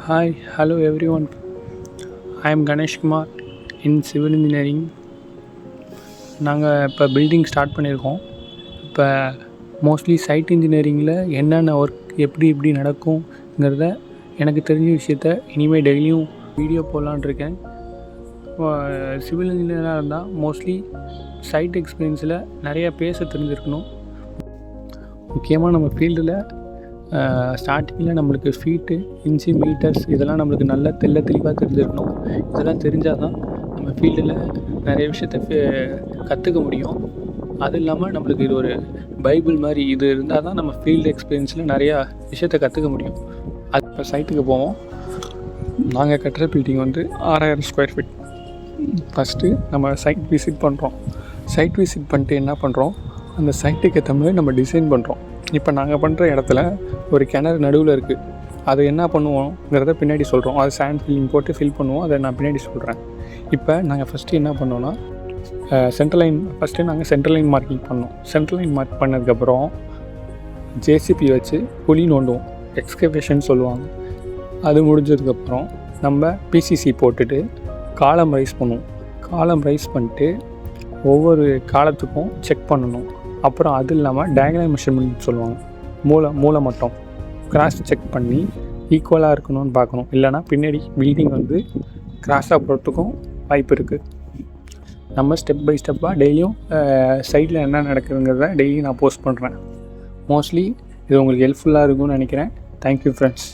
Hi, hello everyone. I am Ganesh Kumar in Civil Engineering. நாங்கள் இப்போ building start பண்ணியிருக்கோம். இப்போ மோஸ்ட்லி சைட் இன்ஜினியரிங்கில் என்னென்ன ஒர்க் எப்படி நடக்குங்கிறத எனக்கு தெரிஞ்ச விஷயத்த இனிமேல் டெய்லியும் வீடியோ போடலான் இருக்கேன். சிவில் இன்ஜினியராக இருந்தால் மோஸ்ட்லி சைட் எக்ஸ்பீரியன்ஸில் நிறையா பேச தெரிஞ்சிருக்கணும். முக்கியமாக நம்ம ஃபீல்டில் ஸ்டார்டிங்கில் நம்மளுக்கு ஃபீட்டு, இன்ச்சு, மீட்டர்ஸ் இதெல்லாம் நம்மளுக்கு நல்லா தெளிவாக தெரிஞ்சிருக்கணும். இதெல்லாம் தெரிஞ்சால் தான் நம்ம ஃபீல்டில் நிறைய விஷயத்த கற்றுக்க முடியும். அது இல்லாமல் நம்மளுக்கு இது ஒரு பைபிள் மாதிரி. இது இருந்தால் தான் நம்ம ஃபீல்டு எக்ஸ்பீரியன்ஸில் நிறையா விஷயத்த கற்றுக்க முடியும். அது இப்போ சைட்டுக்கு போவோம். நாங்கள் கட்டுற பில்டிங் 6000 ஸ்கொயர் ஃபீட். ஃபஸ்ட்டு நம்ம சைட் விசிட் பண்ணுறோம். சைட் விசிட் பண்ணிட்டு என்ன பண்ணுறோம், அந்த சைட்டுக்கு ஏற்ற மாதிரி நம்ம டிசைன் பண்ணுறோம். இப்போ நாங்கள் பண்ணுற இடத்துல ஒரு கிணறு நடுவில் இருக்குது. அது என்ன பண்ணுவோங்கிறத பின்னாடி சொல்கிறோம். அது சாண்ட் ஃபில்லிங் போட்டு ஃபில் பண்ணுவோம். அதை நான் பின்னாடி சொல்கிறேன். இப்போ நாங்கள் ஃபஸ்ட்டு என்ன பண்ணோன்னா, சென்ட்ரல் லைன் மார்க்கிங் பண்ணோம். சென்ட்ரல் லைன் மார்க் பண்ணதுக்கப்புறம் ஜேசிபி வச்சு குழி நோண்டுவோம். எக்ஸ்கவேஷன் சொல்லுவாங்க. அது முடிஞ்சதுக்கப்புறம் நம்ம பிசிசி போட்டுட்டு காலம் ரைஸ் பண்ணுவோம். காலம் ரைஸ் பண்ணிட்டு ஒவ்வொரு காலத்துக்கும் செக் பண்ணணும். அப்புறம் அது இல்லாமல் டயகனல் மெஷர்மெண்ட் சொல்லுவாங்க. மூளை மட்டும் கிராஸ் செக் பண்ணி ஈக்குவலாக இருக்கணும்னு பார்க்கணும். இல்லைனா பின்னாடி பில்டிங் கிராஸாக போகிறதுக்கும் வாய்ப்பு இருக்குது. நம்ம ஸ்டெப் பை ஸ்டெப்பாக டெய்லியும் சைடில் என்ன நடக்குதுங்கிறத டெய்லியும் நான் போஸ்ட் பண்ணுறேன். மோஸ்ட்லி இது உங்களுக்கு ஹெல்ப்ஃபுல்லாக இருக்கும்னு நினைக்கிறேன். Thank you friends.